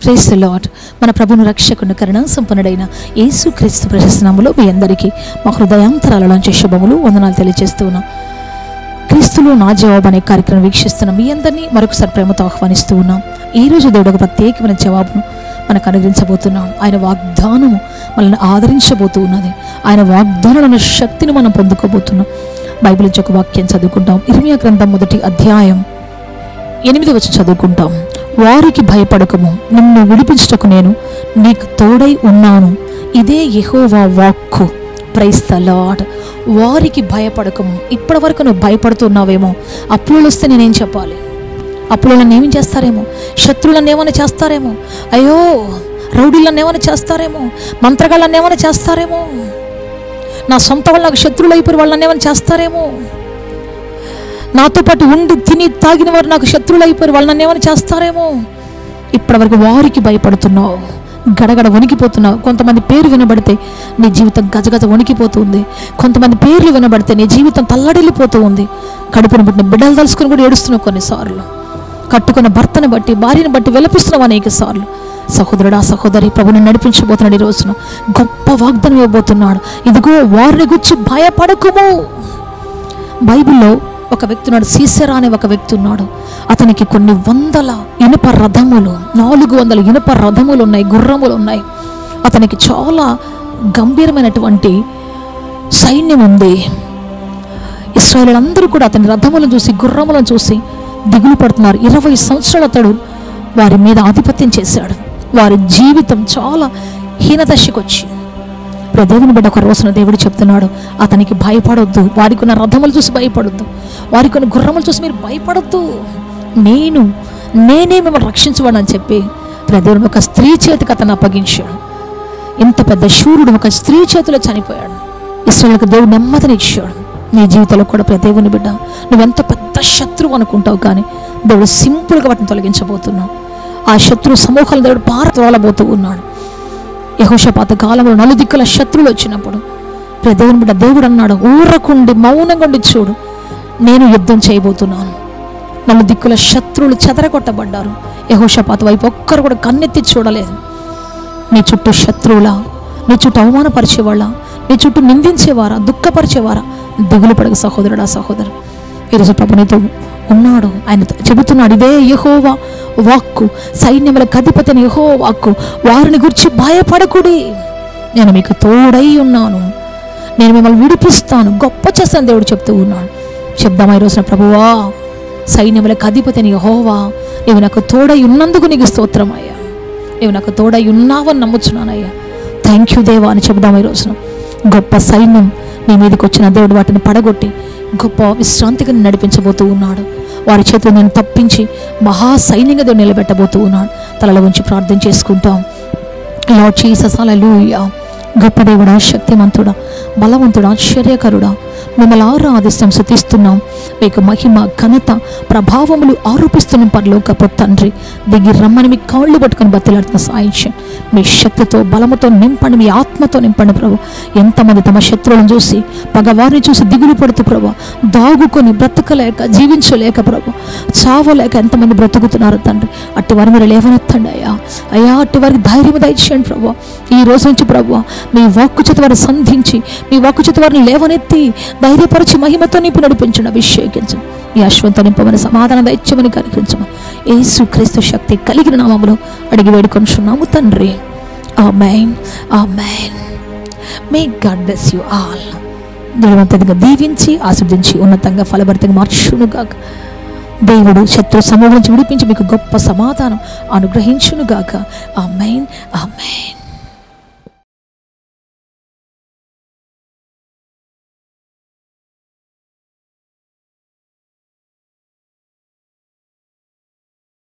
Praise the lord. మన ప్రభువును రక్షకుని కరుణ సంపన్నుడైన యేసుక్రీస్తు ప్రశస్త నామములో మీ అందరికీ మా హృదయాంతరాలలోంచి శుభములు వందనాలు తెలియజేస్తూ ఉన్నాం. క్రీస్తులో నా జవాబు అనే కార్యక్రమం వీక్షిస్తున్న మీ అందరినీ మరొకసారి ప్రేమతో ఆహ్వానిస్తూ ఉన్నాం. ఈరోజు దేవుడు ఒక ప్రత్యేకమైన జవాబును మనకు అనుగ్రహించబోతున్నాం. ఆయన వాగ్దానము మనల్ని ఆదరించబోతూ ఉన్నది. ఆయన వాగ్దానాలను శక్తిని మనం పొందుకోబోతున్నాం. బైబిల్ నుంచి ఒక వాక్యం చదువుకుంటాం. ఇర్మియా గ్రంథం 1వ అధ్యాయం 8వ వచనం చదువుకుంటాం. వారికి భయపడకము, నిన్ను విడిపించుటకు నేను నీకు తోడై ఉన్నాను, ఇదే యెహోవా వాక్కు. Praise the Lord. వారికి భయపడకము. ఇప్పటి వరకు నువ్వు భయపడుతున్నావేమో, అప్పులు వస్తే నేనేం చెప్పాలి, అప్పులను ఏమి చేస్తారేమో, శత్రువులను ఏమైనా చేస్తారేమో, అయ్యో రౌడీలను ఏమైనా చేస్తారేమో, మంత్రగాళ్ళని ఏమైనా చేస్తారేమో, నా సొంత వాళ్ళు నాకు శత్రువులు అయిపోయి వాళ్ళని ఏమైనా చేస్తారేమో, నాతో పాటు ఉండి తిని తాగిన వారు నాకు శత్రువులు అయిపోయి వాళ్ళని ఏమైనా చేస్తారేమో. ఇప్పటివరకు వారికి భయపడుతున్నావు, గడగడ వణికిపోతున్నావు. కొంతమంది పేరు వినబడితే నీ జీవితం గజగజ వణికిపోతుంది. కొంతమంది పేర్లు వినబడితే నీ జీవితం తల్లడిల్లిపోతూ ఉంది. కడుపును పుట్టిన బిడ్డలు తలుసుకుని కూడా ఏడుస్తున్నావు కొన్నిసార్లు. కట్టుకున్న భర్తను బట్టి, భార్యను బట్టి విలపిస్తున్నావు అనేక సార్లు. సహోదరుడా, సహోదరి, ప్రభుని నడిపించబోతున్నాడు. ఈ రోజున గొప్ప వాగ్దానం ఇవ్వబోతున్నాడు. ఇదిగో వారిని గురించి భయపడకుము. బైబిల్లో ఒక వ్యక్తి ఉన్నాడు, సీసెరా అనే ఒక వ్యక్తి ఉన్నాడు. అతనికి కొన్ని వందల ఇనుప రథములు, 400 ఇనుప రథములు ఉన్నాయి, గుర్రములు ఉన్నాయి. అతనికి చాలా గంభీరమైనటువంటి సైన్యం ఉంది. ఇశ్రాయేలీయులందరూ కూడా అతని రథములను చూసి, గుర్రములను చూసి దిగులు పడుతున్నారు. 20 సంవత్సరాలు అతడు వారి మీద ఆధిపత్యం చేశాడు. వారి జీవితం చాలా హీనదశకు వచ్చి దేవుని బిడ్డ ఒక రోజున దేవుడు చెప్తున్నాడు, అతనికి భయపడొద్దు. వారికి ఉన్న రథములు చూసి భయపడొద్దు, వారికి ఉన్న గుర్రములు చూసి మీరు భయపడొద్దు. నేనే మిమ్మల్ని రక్షించవాడని చెప్పి దేవుడు ఒక స్త్రీ చేతికి అతను అప్పగించాడు. ఇంత పెద్ద శూరుడు ఒక స్త్రీ చేతిలో చనిపోయాడు. ఇశ్రాయేలుకు దేవుడు నెమ్మదినిచ్చాడు. నీ జీవితంలో కూడా దేవుని బిడ్డ, నువ్వెంత పెద్ద శత్రువు అనుకుంటావు, కానీ దేవుడు సింపుల్గా వాటిని తొలగించబోతున్నావు. ఆ శత్రు సమూహాలను దేవుడు పారతోలబోతూ ఉన్నాడు. యెహోషాపాత కాలంలో 4 దిక్కుల శత్రువులు వచ్చినప్పుడు దేవుని బిడ్డ దేవుడు అన్నాడు, ఊరకుండి మౌనంగా ఉండి చూడు, నేను యుద్ధం చేయబోతున్నాను. 4 దిక్కుల శత్రువులు చెదరగొట్టబడ్డారు. యెహోషాపాత వైపు ఒక్కరు కూడా కన్నెత్తి చూడలేదు. నీ చుట్టూ శత్రువులా, నీ చుట్టూ అవమానపరిచేవాళ్ళ, నీ చుట్టూ నిందించేవారా, దుఃఖపరిచేవారా, దిగులు పడక సహోదరుడా, సహోదరు. ఈరోజు ప్రభు నీతో ఉన్నాడు. ఆయన చెబుతున్నాడు, ఇదే యెహోవా వాక్కు, సైన్యములకు అధిపతి అయిన యెహోవా వాక్కు. వారిని గురించి భయపడకుడి, నేను మీకు తోడై ఉన్నాను, నేను మిమ్మల్ని విడిపిస్తాను, గొప్ప చేస్తాను దేవుడు చెప్తూ ఉన్నాడు. చెప్దామా ఈరోజున, ప్రభువా సైన్యములకు అధిపతి అయిన యెహోవా, నీవు నాకు తోడై ఉన్నందుకు నీకు స్తోత్రమయ్యా, నీవు నాకు తోడై ఉన్నావని నమ్ముచున్నానయ్యా, థ్యాంక్ యూ దేవా అని చెప్దామా ఈరోజున. గొప్ప సైన్యం నీ మీదకి వచ్చిన దేవుడు వాటిని పడగొట్టి గొప్ప విశ్రాంతిగా నడిపించబోతూ ఉన్నాడు. వారి చేతులు నేను తప్పించి మహా సైన్యంగా దేవుడు నిలబెట్టబోతూ ఉన్నాడు. తలలో ఉంచి ప్రార్థన చేసుకుంటాం. లార్డ్ జీసస్, హల్లెలూయా. గొప్ప దేవుడా, శక్తిమంతుడా, బలవంతుడా, ఆశ్చర్యకరుడా, మిమ్మల్ని ఆరాధిస్తాం, స్తుతిస్తున్నాం. మీకు మహిమ, ఘనత, ప్రభావములు ఆరోపిస్తున్నాం. పరలోకపు తండ్రి, దిగి రమ్మని మీ కాళ్ళు పట్టుకొని బతిలాడుతున్న సాయించండి. మీ శక్తితో, బలముతో నింపండి, మీ ఆత్మతో నింపండి ప్రభు. ఎంతమంది తమ శత్రువులను చూసి, పగవారిని చూసి దిగులు పడుతూ ప్రభు, దాగుకొని బ్రతకలేక, జీవించలేక ప్రభు, చావలేక ఎంతమంది బ్రతుకుతున్నారు తండ్రి. అట్టి వారి మీరు లేవనెత్తండి అయ్యా, అట్టి వారికి ధైర్యం దయచేయండి ప్రభు. ఈ రోజు నుంచి ప్రభు, మీ వాక్కు చేత వారిని సంధించి, మీ వాక్కు చేత వారిని లేవనెత్తి ధైర్యపరిచి మహిమతో నింపి నడిపించండి, అభిషేకించండి. ఈ అశ్వంతో నింపమని, సమాధానం దయచేయమని కనిపించమని యేసుక్రీస్తు శక్తి కలిగిన నామములో అడిగి వేడుకొనుచున్నాము తండ్రి. Amen, amen. May God bless you all. దేవుడంతగా దీవించి ఆశీర్వదించి ఉన్నతంగా ఫలభరితంగా మార్చునుగాక. దేవుడు శత్రు సమూహం నుంచి విడిపించి మీకు గొప్ప సమాధానం అనుగ్రహించునుగాక. ఆమేన్, ఆమేన్.